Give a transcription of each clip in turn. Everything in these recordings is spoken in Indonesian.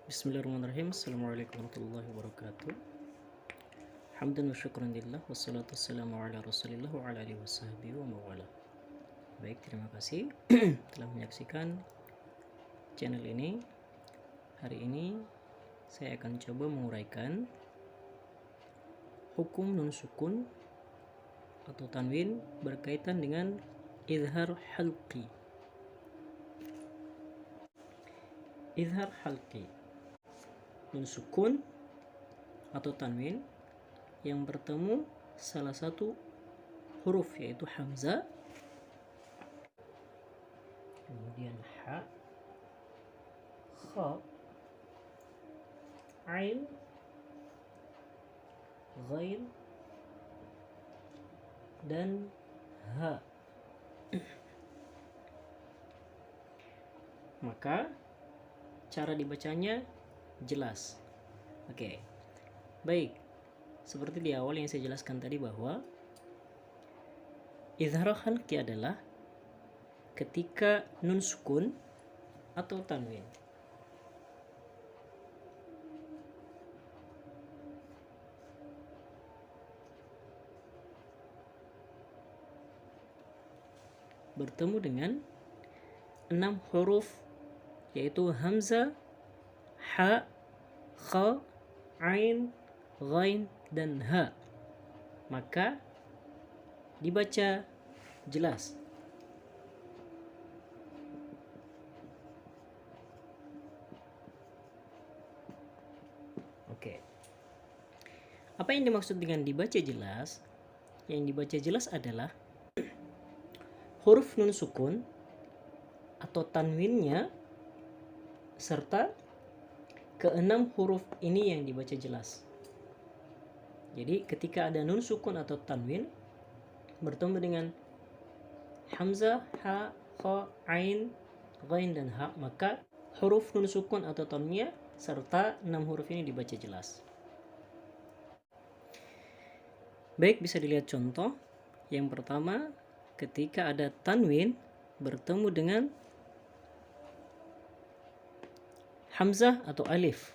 Bismillahirrahmanirrahim. Assalamualaikum warahmatullahi wabarakatuh. Hamdan wa syukran lillah. Wassalatu wassalamu ala rasulillah wa ala alihi wasahbihi wa mawala. Baik, terima kasih telah menyaksikan channel ini. Hari ini saya akan coba menguraikan hukum nun sukun atau tanwin berkaitan dengan izhar halqi. Izhar halqi, nun sukun atau tanwin yang bertemu salah satu huruf, yaitu hamzah, kemudian ha, kha, ain, ghain, dan ha. Maka cara dibacanya jelas. Oke. Baik. Seperti di awal yang saya jelaskan tadi bahwa izhar halqi adalah ketika nun sukun atau tanwin bertemu dengan 6 huruf, yaitu hamzah, ha, kha, ain, ghain, dan ha. Maka dibaca jelas. Oke. Apa yang dimaksud dengan dibaca jelas? Yang dibaca jelas adalah huruf nun sukun atau tanwinnya serta keenam huruf ini yang dibaca jelas. Jadi ketika ada nun sukun atau tanwin bertemu dengan hamzah, ha, kha, ain, ghain, dan ha, maka huruf nun sukun atau tanwinnya serta 6 huruf ini dibaca jelas. Baik, bisa dilihat contoh. Yang pertama, ketika ada tanwin bertemu dengan hamzah atau alif,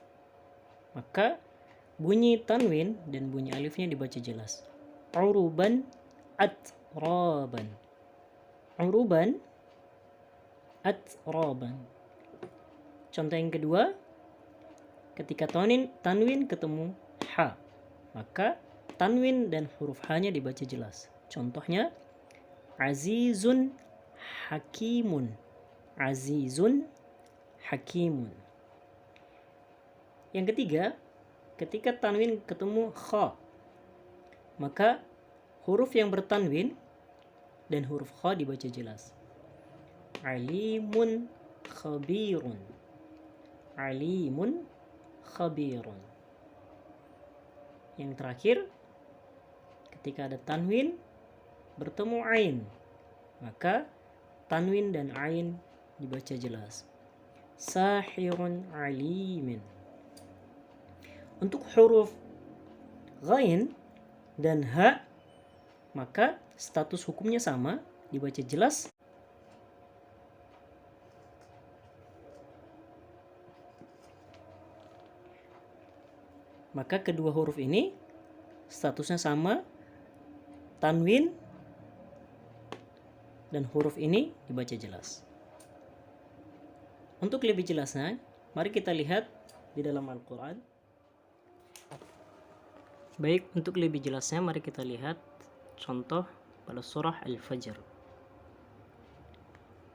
maka bunyi tanwin dan bunyi alifnya dibaca jelas. Uruban, atraban. Uruban, atraban. Contoh yang kedua, ketika tanwin ketemu ha, maka tanwin dan huruf ha-nya dibaca jelas. Contohnya azizun hakimun. Azizun hakimun. Yang ketiga, ketika tanwin ketemu kha, maka huruf yang bertanwin dan huruf kha dibaca jelas. Alimun khabirun. Alimun khabirun. Yang terakhir, ketika ada tanwin bertemu ain, maka tanwin dan ain dibaca jelas. Sahirun alimin. Untuk huruf ghain dan ha, maka status hukumnya sama, dibaca jelas. Maka kedua huruf ini statusnya sama, tanwin dan huruf ini dibaca jelas. Untuk lebih jelasnya, mari kita lihat di dalam Al-Quran. Baik, untuk lebih jelasnya mari kita lihat contoh pada surah Al-Fajr.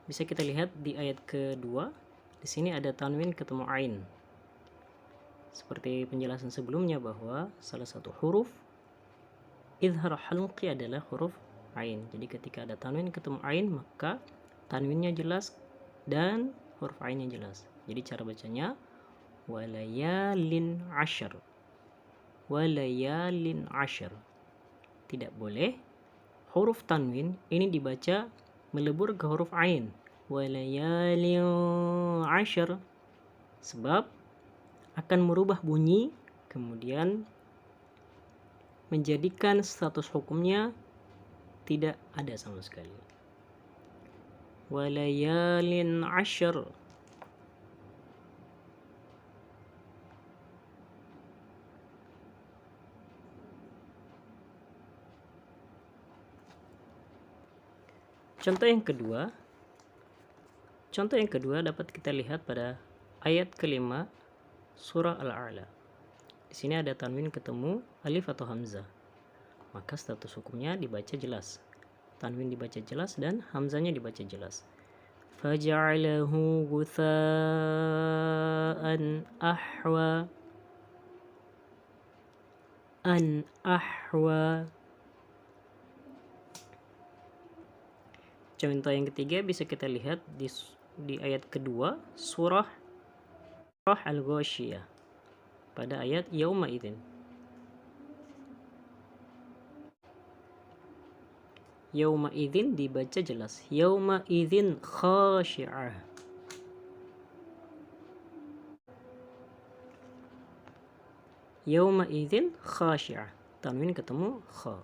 Bisa kita lihat di ayat kedua. Di sini ada tanwin ketemu ain. Seperti penjelasan sebelumnya bahwa salah satu huruf izhar halqi adalah huruf ain. Jadi ketika ada tanwin ketemu ain, maka tanwinnya jelas dan huruf ainnya jelas. Jadi cara bacanya walayalin ashar. Walayalin ashar. Tidak boleh huruf tanwin ini dibaca melebur ke huruf ain. Walayalin ashar. Sebab akan merubah bunyi, kemudian menjadikan status hukumnya tidak ada sama sekali. Walayalin ashar. Contoh yang kedua dapat kita lihat pada ayat kelima surah Al-A'la. Di sini ada tanwin ketemu alif atau hamzah. Maka status hukumnya dibaca jelas. Tanwin dibaca jelas dan hamzanya dibaca jelas. Faja'alahu gutha'an ahwa. Contoh yang ketiga bisa kita lihat di ayat kedua surah Al-Ghasyiyah pada ayat yauma idzin. Yauma idzin dibaca jelas. Yauma idzin khashi'ah. Yauma idzin khashi'ah. Tanwin ketemu kha.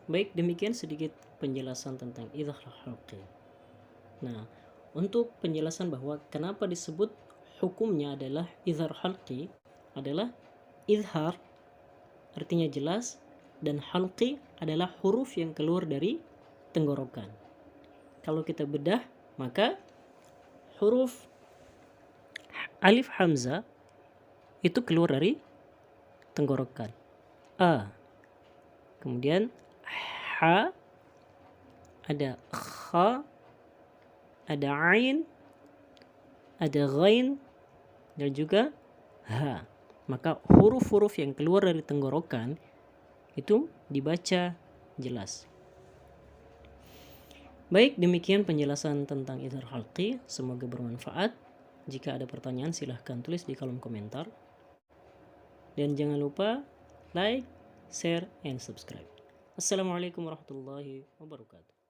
Baik, demikian sedikit penjelasan tentang idhar halqi. Nah, untuk penjelasan bahwa kenapa disebut hukumnya adalah idhar halqi adalah idhar artinya jelas dan halqi adalah huruf yang keluar dari tenggorokan. Kalau kita bedah, maka huruf alif hamzah itu keluar dari tenggorokan. A. Kemudian ha, ada kha, ada ain, ada ghain, dan juga ha. Maka huruf-huruf yang keluar dari tenggorokan itu dibaca jelas. Baik, demikian penjelasan tentang idhar halqi. Semoga bermanfaat. Jika ada pertanyaan silahkan tulis di kolom komentar. Dan jangan lupa like, share, and subscribe. Assalamualaikum warahmatullahi wabarakatuh.